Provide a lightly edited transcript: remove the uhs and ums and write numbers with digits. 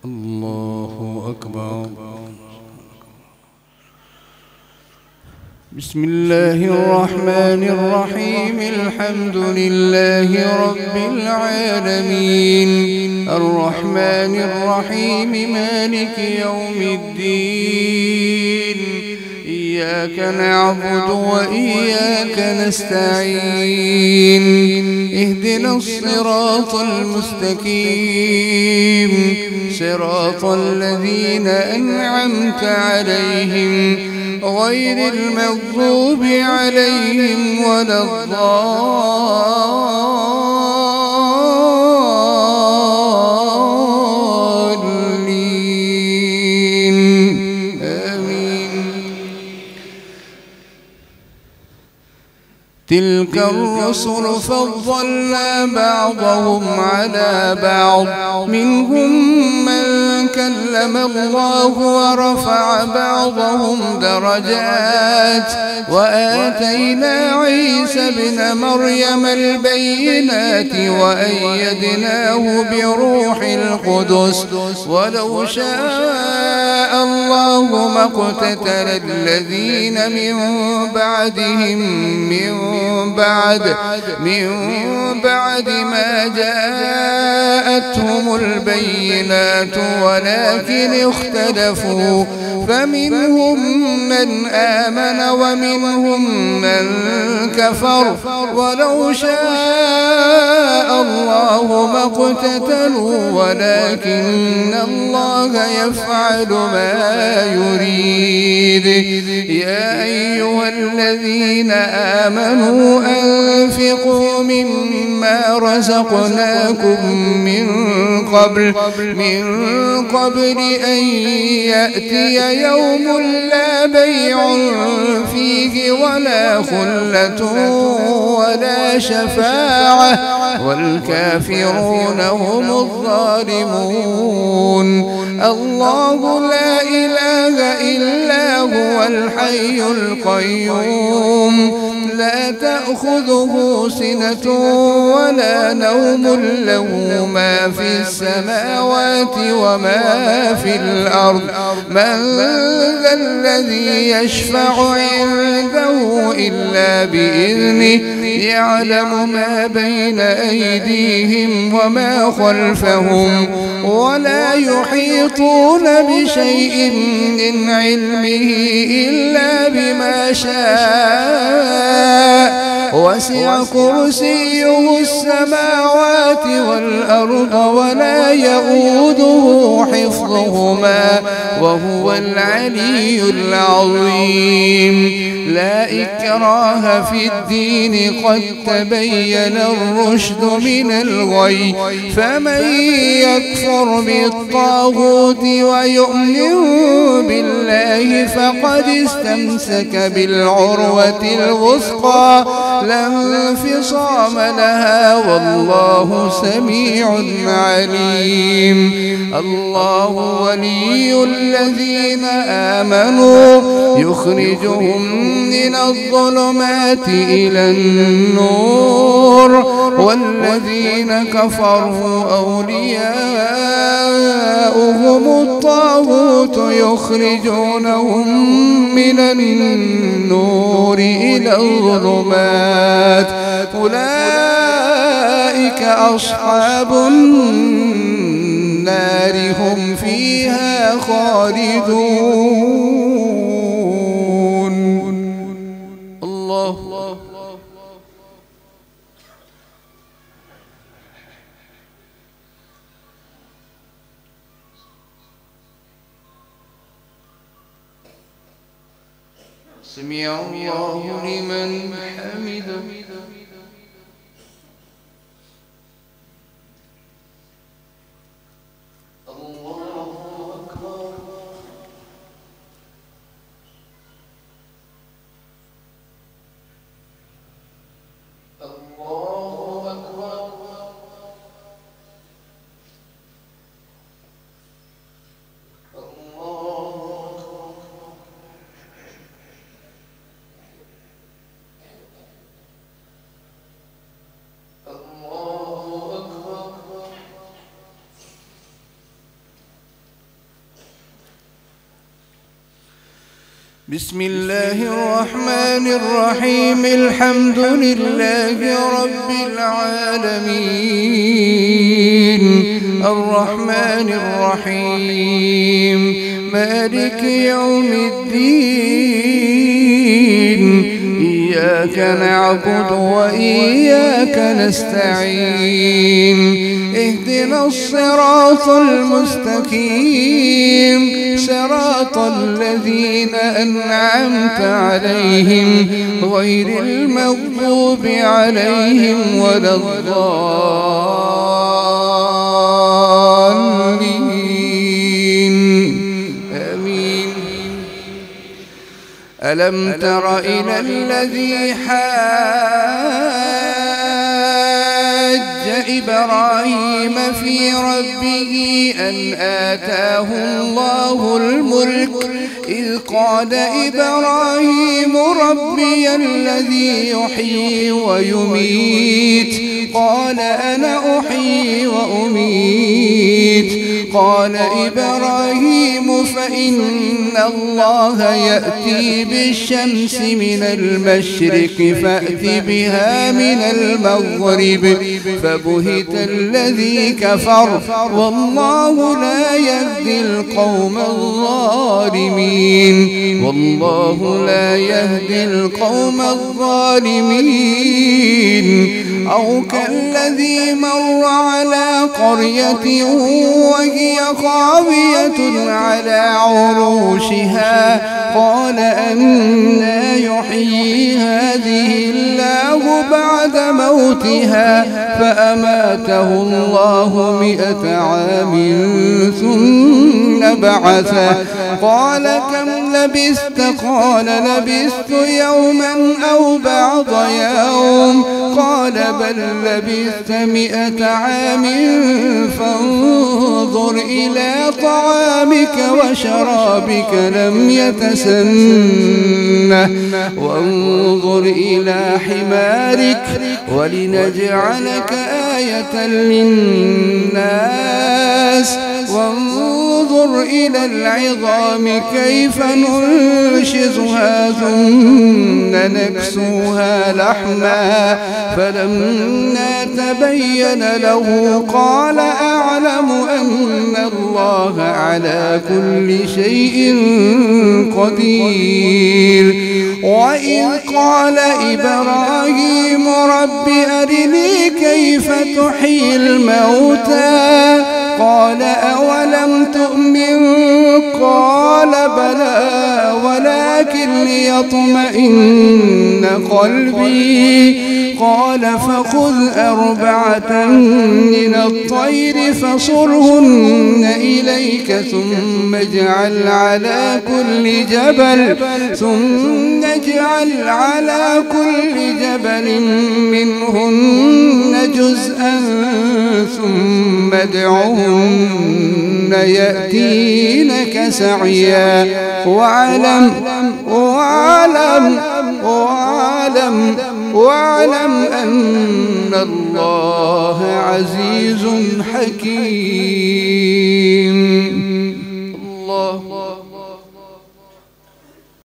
الله أكبر. بسم الله الرحمن الرحيم. الحمد لله رب العالمين، الرحمن الرحيم، مالك يوم الدين. إياك نعبد وإياك نستعين. اهدنا الصراط المستقيم، صراط الذين أنعمت عليهم غير المغضوب عليهم ولا الضالين. آمين. تلك الرسل فضلنا بعضهم على بعض، منهم من كلم الله ورفع بعضهم درجات، وآتينا عيسى ابن مريم البينات وأيدناه بروح القدس. ولو شاء الله ما اقتتل الذين من بعدهم من بعد ما جاءتهم البينات، ولكن اختلفوا فمنهم من آمن ومنهم من كفر. ولو شاء الله ما اقتتلوا ولكن الله يفعل ما يريد. يا أيها الذين آمنوا أنفقوا مما رزقناكم من قبل أن يأتي يوم لا بيع فيه ولا خلة ولا شفاعة، والكافرون هم الظالمون. الله لا إله إلا هو الحي القيوم، لا تأخذه سنة ولا نوم، له ما في السماوات وما في الأرض. من ذا الذي يشفع عنده إلا بإذنه، يعلم ما بين أيديهم وما خلفهم، ولا يحيطون بشيء من علمه إلا بما شاء. وسع كرسيه السماوات والأرض ولا يؤوده حفظهما وهو العلي العظيم. لا إكراه في الدين، قد تبين الرشد من الغي. فمن يكفر بالطاغوت ويؤمن بالله فقد استمسك بالعروة الوثقى، لا انفصام لها، والله سميع عليم. الله ولي الذين آمنوا يخرجهم من الظلمات إلى النور، والذين كفروا أولياؤهم الطاغوت يخرجونهم من النور إلى الظلمات. أولئك أصحاب النار، هم فيها خالدون. الله سمع الله لمن حمده. بسم الله الرحمن الرحيم الحمد لله رب العالمين الرحمن الرحيم مالك يوم الدين إياك نعبد وإياك نستعين اهدنا الصراط المستقيم صراط الذين أنعمت عليهم غير المغضوب عليهم ولا الضالين آمين. ألم تر إلى الذي حاج إبراهيم في ربه أن آتاه الله الملك إذ قال إبراهيم ربي الذي يحيي ويميت قال أنا أحيي وأميت قال إبراهيم فإن الله يأتي بالشمس من المشرق فأت بها من المغرب فبهت الذي كفر والله لا يهدي القوم الظالمين والله لا يهدي القوم الظالمين. أو كالذي مر على قرية وهي خاوية على عروشها قال أنى يحيي هذه الله بعد موتها فأماته الله 100 عام ثم بعثه قال كم لبثت قال لبثت يوما أو بعض يوم قال بل لبثت 100 عام فانظر إلى طعامك وشرابك لم يتسنه وانظر إلى حمارك ولنجعلك آية للناس وانظر إلى العظام كيف ننشزها ثم نكسوها لحما فلما تبين له قال أعلم أن الله على كل شيء قدير. وإذ قال إبراهيم رب أرني كيف تحيي الموتى قال أولم تؤمن قال بلى ولكن ليطمئن قلبي قال فخذ 4 من الطير فصرهن إليك ثم اجعل على كل جبل منهن جزءا ثم ادعهن يأتينك سعيا واعلم أن الله عزيز حكيم.